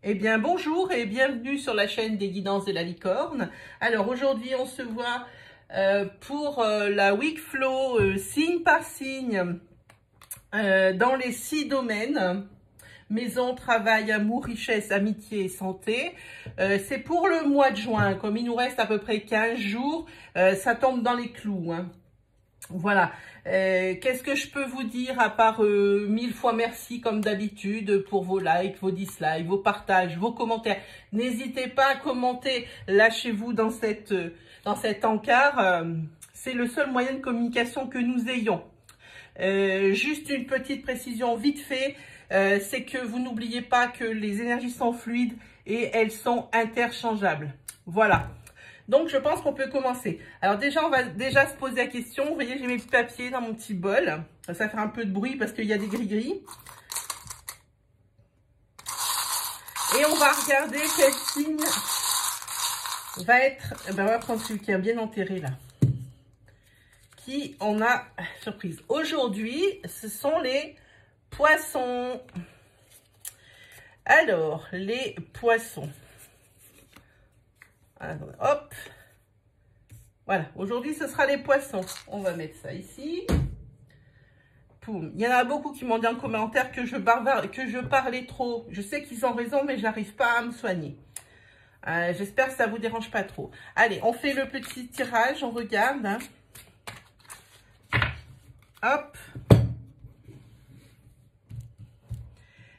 Eh bien, bonjour et bienvenue sur la chaîne des guidances de la licorne. Alors, aujourd'hui, on se voit pour la week flow signe par signe dans les 6 domaines. Maison, travail, amour, richesse, amitié et santé. C'est pour le mois de juin. Comme il nous reste à peu près 15 jours, ça tombe dans les clous, hein. Voilà. Qu'est-ce que je peux vous dire à part 1000 fois merci comme d'habitude pour vos likes, vos dislikes, vos partages, vos commentaires. N'hésitez pas à commenter, lâchez-vous dans cet encart. C'est le seul moyen de communication que nous ayons. Juste une petite précision vite fait, c'est que vous n'oubliez pas que les énergies sont fluides et elles sont interchangeables. Voilà. Donc, je pense qu'on peut commencer. Alors déjà, on va déjà se poser la question. Vous voyez, j'ai mes petits papiers dans mon petit bol. Ça fait un peu de bruit parce qu'il y a des gris-gris. Et on va regarder quel signe va être... Ben, on va prendre celui qui est bien enterré là. Qui on a... Surprise. Aujourd'hui, ce sont les poissons. Alors, les poissons. Alors, hop, voilà, aujourd'hui ce sera les poissons. On va mettre ça ici. Poum. Il y en a beaucoup qui m'ont dit en commentaire que je parlais trop. Je sais qu'ils ont raison, mais j'arrive pas à me soigner. J'espère que ça vous dérange pas trop. Allez, on fait le petit tirage, on regarde, hein. Hop.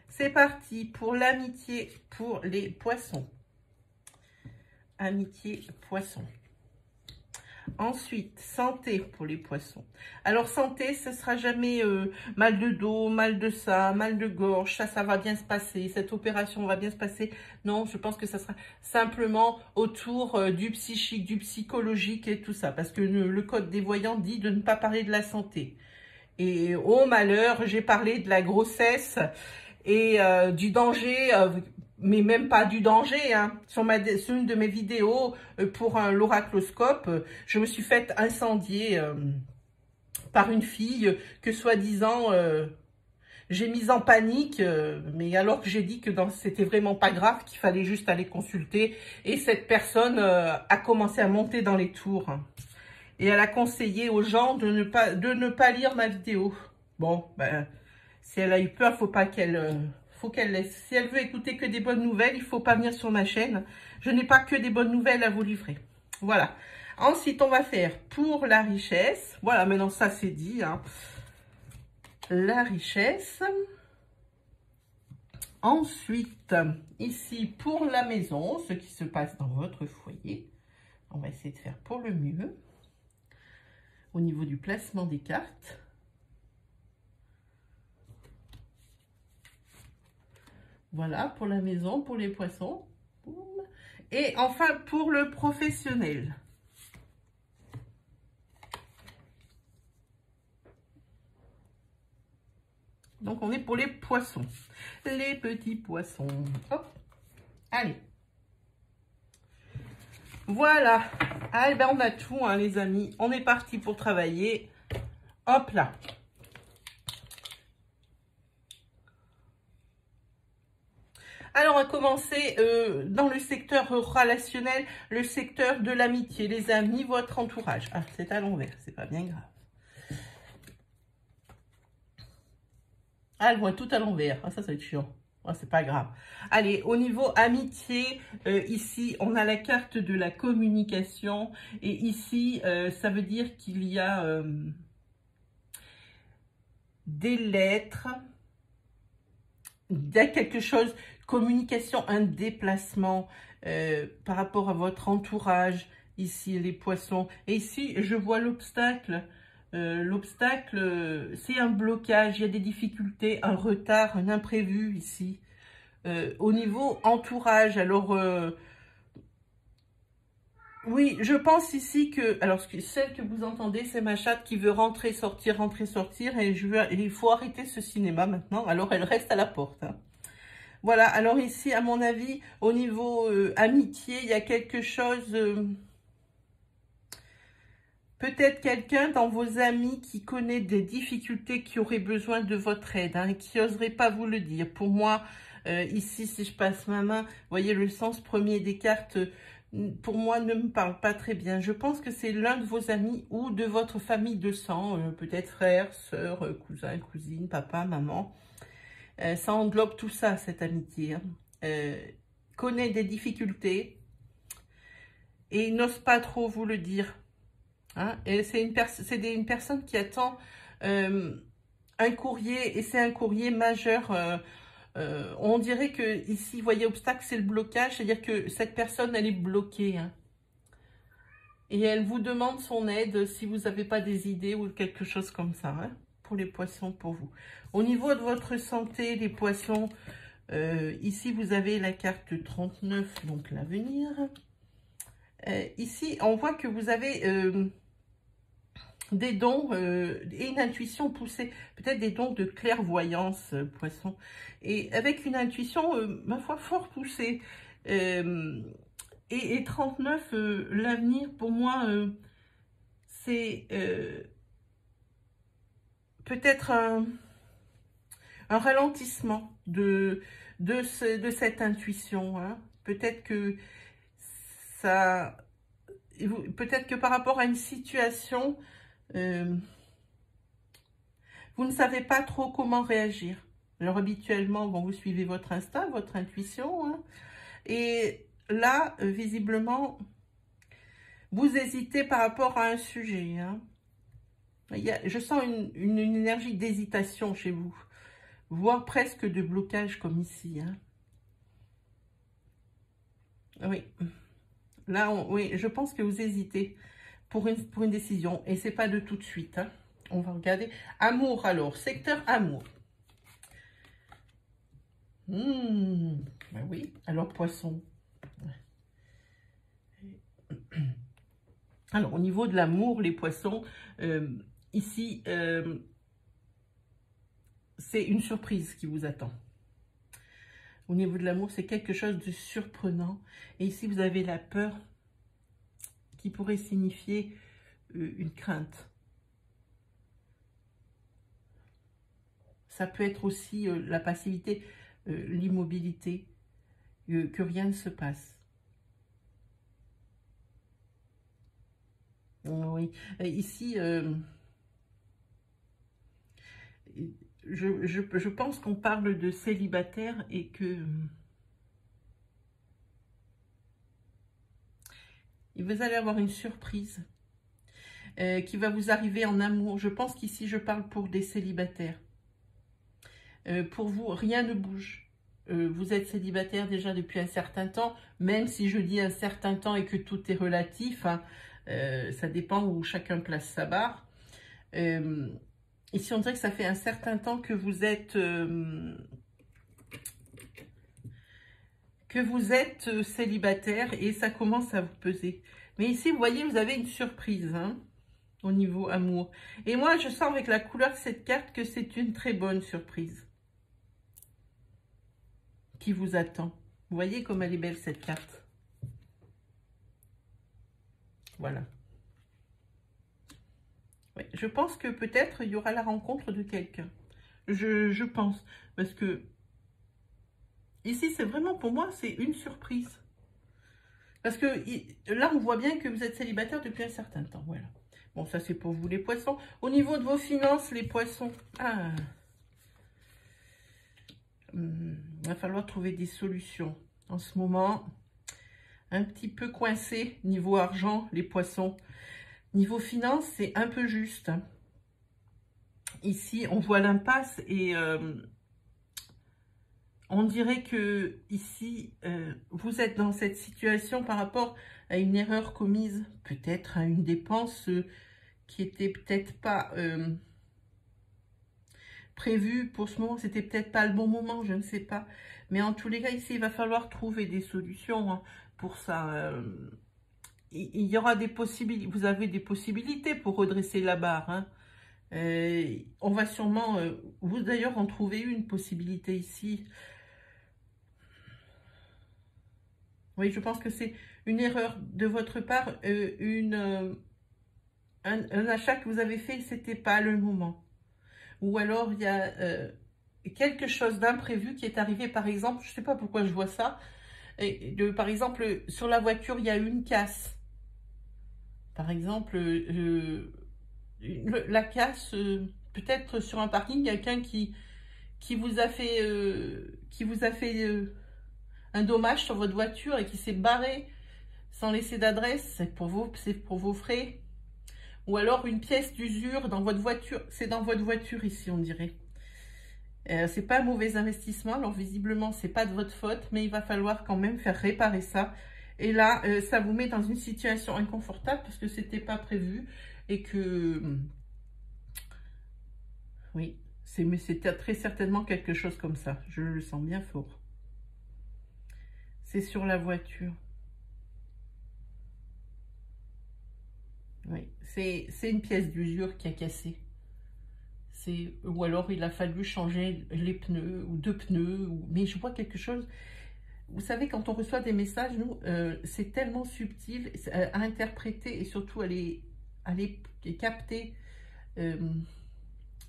C'est parti pour l'amitié pour les poissons. Amitié, poisson. Ensuite, santé pour les poissons. Alors, santé, ce sera jamais mal de dos, mal de ça, mal de gorge. Ça va bien se passer. Cette opération va bien se passer. Non, je pense que ça sera simplement autour du psychique, du psychologique et tout ça. Parce que le code des voyants dit de ne pas parler de la santé. Et au malheur, j'ai parlé de la grossesse et du danger... mais même pas du danger, hein. Sur une de mes vidéos pour l'oracloscope, je me suis faite incendier par une fille que soi-disant j'ai mise en panique, mais alors que j'ai dit que c'était vraiment pas grave, qu'il fallait juste aller consulter. Et cette personne a commencé à monter dans les tours. Et elle a conseillé aux gens de ne pas lire ma vidéo. Bon, ben, si elle a eu peur, faut pas qu'elle... faut qu'elle laisse. Si elle veut écouter que des bonnes nouvelles, il ne faut pas venir sur ma chaîne. Je n'ai pas que des bonnes nouvelles à vous livrer. Voilà. Ensuite, on va faire pour la richesse. Voilà, maintenant ça c'est dit, hein. La richesse. Ensuite, ici pour la maison, ce qui se passe dans votre foyer. On va essayer de faire pour le mieux. Au niveau du placement des cartes. Voilà, pour la maison, pour les poissons. Et enfin, pour le professionnel. Donc, on est pour les poissons. Les petits poissons. Hop. Allez. Voilà. Ah, ben, on a tout, hein, les amis. On est parti pour travailler. Hop là. Alors, on va commencer dans le secteur relationnel, le secteur de l'amitié, les amis, votre entourage. Ah, c'est à l'envers, c'est pas bien grave. Ah, elle voit tout à l'envers. Ah, ça va être chiant. Ah, c'est pas grave. Allez, au niveau amitié, ici, on a la carte de la communication. Et ici, ça veut dire qu'il y a des lettres. Il y a quelque chose, communication, un déplacement par rapport à votre entourage, ici les poissons. Et ici, je vois l'obstacle. L'obstacle, c'est un blocage, il y a des difficultés, un retard, un imprévu ici. Au niveau entourage, alors... oui, je pense ici que... Alors, celle que vous entendez, c'est ma chatte qui veut rentrer, sortir, et il faut arrêter ce cinéma maintenant. Alors, elle reste à la porte, hein. Voilà, alors ici, à mon avis, au niveau amitié, il y a quelque chose... peut-être quelqu'un dans vos amis qui connaît des difficultés, qui aurait besoin de votre aide, hein, qui n'oserait pas vous le dire. Pour moi, Ici, si je passe ma main, vous voyez, le sens premier des cartes, pour moi, ne me parle pas très bien. Je pense que c'est l'un de vos amis ou de votre famille de sang, peut-être frère, sœur, cousin, cousine, papa, maman. Ça englobe tout ça, cette amitié. Hein. Connaît des difficultés et n'ose pas trop vous le dire. Hein. Et c'est une personne qui attend un courrier, et c'est un courrier majeur. On dirait que ici, vous voyez, obstacle, c'est le blocage, c'est-à-dire que cette personne, elle est bloquée. Hein. Et elle vous demande son aide si vous n'avez pas des idées ou quelque chose comme ça, hein, pour les poissons, pour vous. Au niveau de votre santé, les poissons, ici, vous avez la carte 39, donc l'avenir. Ici, on voit que vous avez des dons et une intuition poussée, peut-être des dons de clairvoyance, poisson, et avec une intuition, ma foi, fort poussée. Et 39, l'avenir, pour moi, c'est peut-être un ralentissement de cette intuition. Hein. Peut-être que ça... Peut-être que par rapport à une situation, vous ne savez pas trop comment réagir. Alors habituellement, bon, vous suivez votre instinct, votre intuition. Hein, et là, visiblement, vous hésitez par rapport à un sujet. Hein. Je sens une énergie d'hésitation chez vous, voire presque de blocage comme ici. Hein. Oui. Là, oui, je pense que vous hésitez pour une décision. Et c'est pas de tout de suite. Hein. On va regarder. Amour, alors. Secteur amour. Ben oui. Alors, poisson. Alors, au niveau de l'amour, les poissons, ici, c'est une surprise qui vous attend. Au niveau de l'amour, c'est quelque chose de surprenant. Et ici, vous avez la peur qui pourrait signifier une crainte. Ça peut être aussi la passivité, l'immobilité, que rien ne se passe. Oui, ici, je pense qu'on parle de célibataire et que vous allez avoir une surprise qui va vous arriver en amour. Je pense qu'ici, je parle pour des célibataires. Pour vous, rien ne bouge. Vous êtes célibataire déjà depuis un certain temps, même si je dis un certain temps et que tout est relatif, hein, ça dépend où chacun place sa barre. Ici, on dirait que ça fait un certain temps que vous êtes célibataire et ça commence à vous peser. Mais ici, vous voyez, vous avez une surprise hein, au niveau amour. Et moi, je sens avec la couleur de cette carte que c'est une très bonne surprise qui vous attend. Vous voyez comme elle est belle cette carte. Voilà. Ouais, je pense que peut-être il y aura la rencontre de quelqu'un. Je pense. Parce que ici, c'est vraiment pour moi, c'est une surprise. Parce que là, on voit bien que vous êtes célibataire depuis un certain temps. Voilà. Bon, ça c'est pour vous les poissons. Au niveau de vos finances, les poissons. Ah. Il va falloir trouver des solutions. En ce moment, un petit peu coincé niveau argent, les poissons. Niveau finance, c'est un peu juste. Hein. Ici, on voit l'impasse et on dirait que ici, vous êtes dans cette situation par rapport à une erreur commise, peut-être à une dépense qui était peut-être pas prévue pour ce moment, c'était peut-être pas le bon moment, je ne sais pas. Mais en tous les cas, ici, il va falloir trouver des solutions hein, pour ça. Il y aura des possibilités, vous avez des possibilités pour redresser la barre. Hein. On va sûrement, vous d'ailleurs en trouver une possibilité ici. Oui, je pense que c'est une erreur de votre part, un achat que vous avez fait, c'était pas le moment. Ou alors il y a quelque chose d'imprévu qui est arrivé, par exemple, je ne sais pas pourquoi je vois ça, par exemple, sur la voiture, il y a eu une casse. Par exemple, la casse, peut-être sur un parking, quelqu'un qui vous a fait, un dommage sur votre voiture et qui s'est barré sans laisser d'adresse, c'est pour vos frais. Ou alors une pièce d'usure dans votre voiture, c'est dans votre voiture ici, on dirait. C'est pas un mauvais investissement, alors visiblement c'est pas de votre faute, mais il va falloir quand même faire réparer ça. Et là, ça vous met dans une situation inconfortable parce que c'était pas prévu et que oui, c'était très certainement quelque chose comme ça. Je le sens bien fort. C'est sur la voiture. Oui, c'est une pièce d'usure qui a cassé. Ou alors il a fallu changer les pneus ou deux pneus. Mais je vois quelque chose. Vous savez, quand on reçoit des messages, nous, c'est tellement subtil à interpréter et surtout à les capter.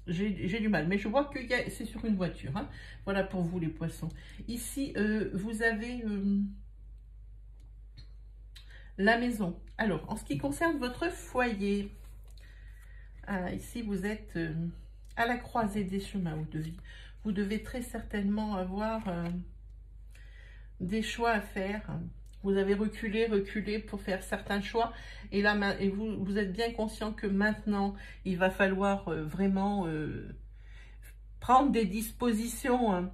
J'ai du mal, mais je vois que c'est sur une voiture. Hein. Voilà pour vous les poissons. Ici, vous avez la maison. Alors, en ce qui concerne votre foyer, ici vous êtes à la croisée des chemins de vie. Vous devez très certainement avoir des choix à faire. Vous avez reculé pour faire certains choix. Et là, vous êtes bien conscient que maintenant, il va falloir vraiment prendre des dispositions hein,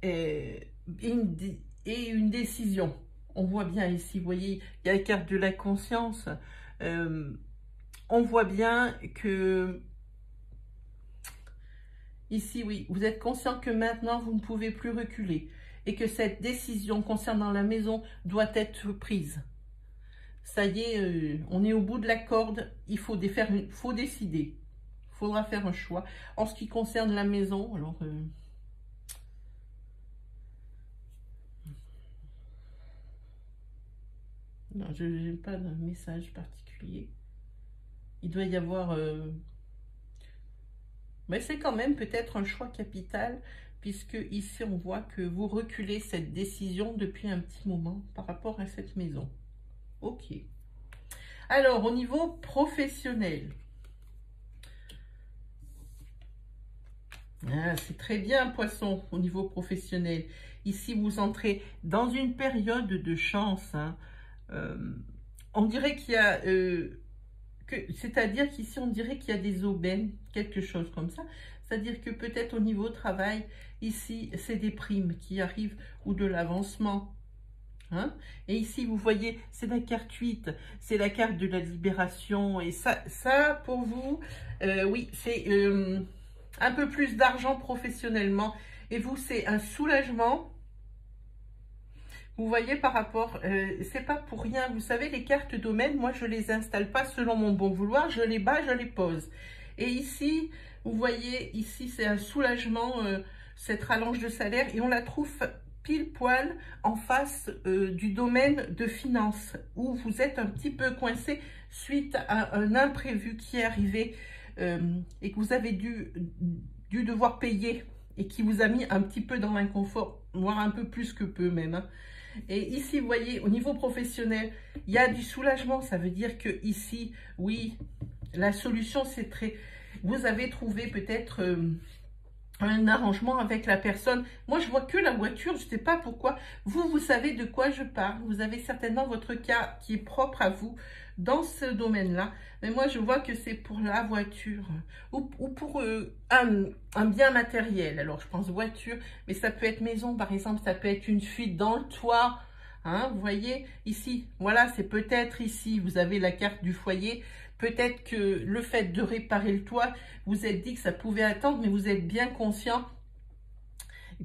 et une décision. On voit bien ici, vous voyez, il y a la carte de la conscience. On voit bien que ici, oui, vous êtes conscient que maintenant, vous ne pouvez plus reculer et que cette décision concernant la maison doit être prise. Ça y est, on est au bout de la corde, il faut décider. Il faudra faire un choix. En ce qui concerne la maison, alors... non, je n'ai pas de message particulier. Il doit y avoir... mais c'est quand même peut-être un choix capital, puisque ici on voit que vous reculez cette décision depuis un petit moment par rapport à cette maison. Ok. Alors, au niveau professionnel, c'est très bien, poisson, au niveau professionnel. Ici, vous entrez dans une période de chance. Hein. On dirait qu'il y a... c'est-à-dire qu'ici, on dirait qu'il y a des aubaines, quelque chose comme ça. C'est-à-dire que peut-être au niveau travail, ici, c'est des primes qui arrivent ou de l'avancement. Hein? Et ici, vous voyez, c'est la carte 8, c'est la carte de la libération. Et ça pour vous, oui, c'est un peu plus d'argent professionnellement. Et vous, c'est un soulagement. Vous voyez par rapport, c'est pas pour rien. Vous savez, les cartes domaines, moi, je les installe pas selon mon bon vouloir. Je les bats, je les pose. Et ici, vous voyez, ici, c'est un soulagement, cette rallonge de salaire. Et on la trouve pile poil en face du domaine de finances, où vous êtes un petit peu coincé suite à un imprévu qui est arrivé et que vous avez dû devoir payer et qui vous a mis un petit peu dans l'inconfort, voire un peu plus que peu même. Hein. Et ici, vous voyez, au niveau professionnel, il y a du soulagement. Ça veut dire que ici, oui, la solution, c'est très... Vous avez trouvé peut-être un arrangement avec la personne. Moi, je vois que la voiture, je ne sais pas pourquoi. Vous savez de quoi je parle. Vous avez certainement votre cas qui est propre à vous dans ce domaine-là. Mais moi, je vois que c'est pour la voiture ou pour un bien matériel. Alors, je pense voiture, mais ça peut être maison, par exemple. Ça peut être une fuite dans le toit. Hein, vous voyez, ici, voilà, c'est peut-être ici, vous avez la carte du foyer. Peut-être que le fait de réparer le toit, vous êtes dit que ça pouvait attendre, mais vous êtes bien conscient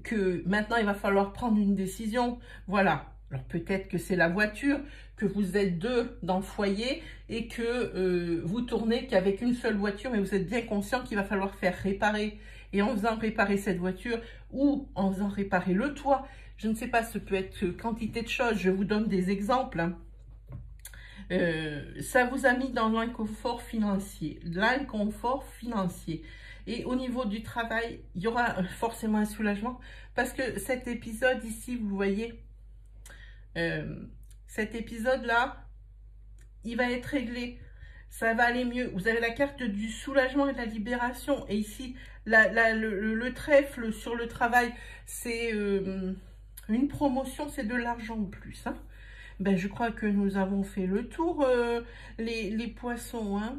que maintenant, il va falloir prendre une décision. Voilà. Alors, peut-être que c'est la voiture, que vous êtes deux dans le foyer et que vous tournez qu'avec une seule voiture, mais vous êtes bien conscient qu'il va falloir faire réparer. Et en faisant réparer cette voiture ou en faisant réparer le toit, je ne sais pas, ce peut être quantité de choses. Je vous donne des exemples. Hein. Ça vous a mis dans l'inconfort financier. L'inconfort financier. Et au niveau du travail, il y aura forcément un soulagement parce que cet épisode ici, vous voyez, cet épisode-là, il va être réglé. Ça va aller mieux. Vous avez la carte du soulagement et de la libération. Et ici, le trèfle sur le travail, c'est une promotion, c'est de l'argent en plus. Hein. Ben, je crois que nous avons fait le tour, les poissons. Hein.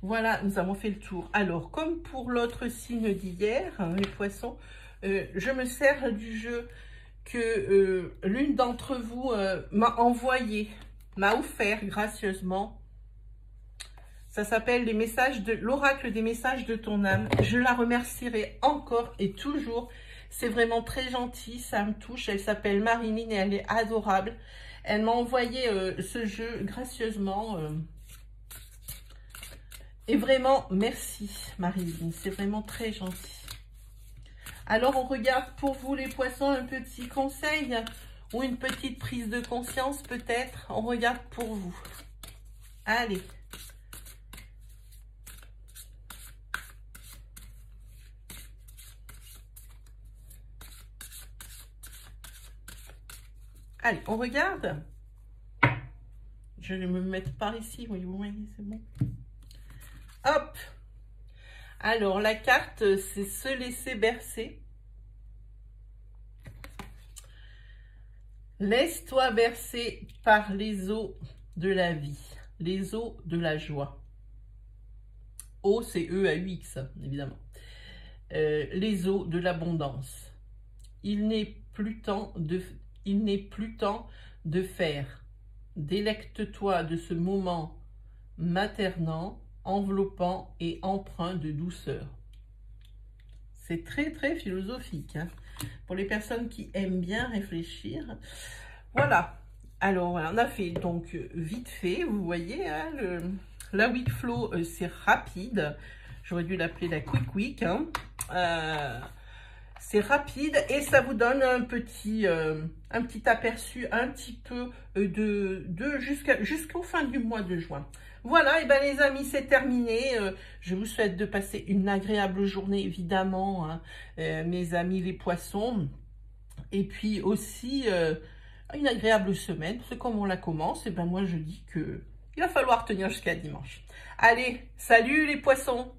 Voilà, nous avons fait le tour. Alors, comme pour l'autre signe d'hier, hein, les poissons, je me sers du jeu que l'une d'entre vous m'a envoyé, m'a offert gracieusement. Ça s'appelle les messages de l'oracle des messages de ton âme. Je la remercierai encore et toujours. C'est vraiment très gentil, ça me touche. Elle s'appelle Marilyn et elle est adorable. Elle m'a envoyé ce jeu gracieusement. Et vraiment, merci Marilyn, c'est vraiment très gentil. Alors, on regarde pour vous les poissons un petit conseil ou une petite prise de conscience peut-être. On regarde pour vous. Allez. Allez, on regarde. Je vais me mettre par ici. Oui, vous voyez, c'est bon. Hop. Alors, la carte, c'est se laisser bercer. Laisse-toi bercer par les eaux de la vie, les eaux de la joie. O, c'est E-A-U-X, évidemment. Les eaux de l'abondance. Il n'est plus temps de faire. Délecte-toi de ce moment maternant, enveloppant et empreint de douceur. C'est très, très philosophique, hein, pour les personnes qui aiment bien réfléchir. Voilà. Alors, voilà, on a fait donc vite fait, vous voyez, hein, la week flow, c'est rapide. J'aurais dû l'appeler la quick week. Hein. C'est rapide et ça vous donne un petit aperçu un petit peu jusqu'au fin du mois de juin. Voilà, et bien les amis, c'est terminé. Je vous souhaite de passer une agréable journée, évidemment, hein, mes amis les poissons. Et puis aussi une agréable semaine, parce que comme on la commence, et ben moi je dis que il va falloir tenir jusqu'à dimanche. Allez, salut les poissons!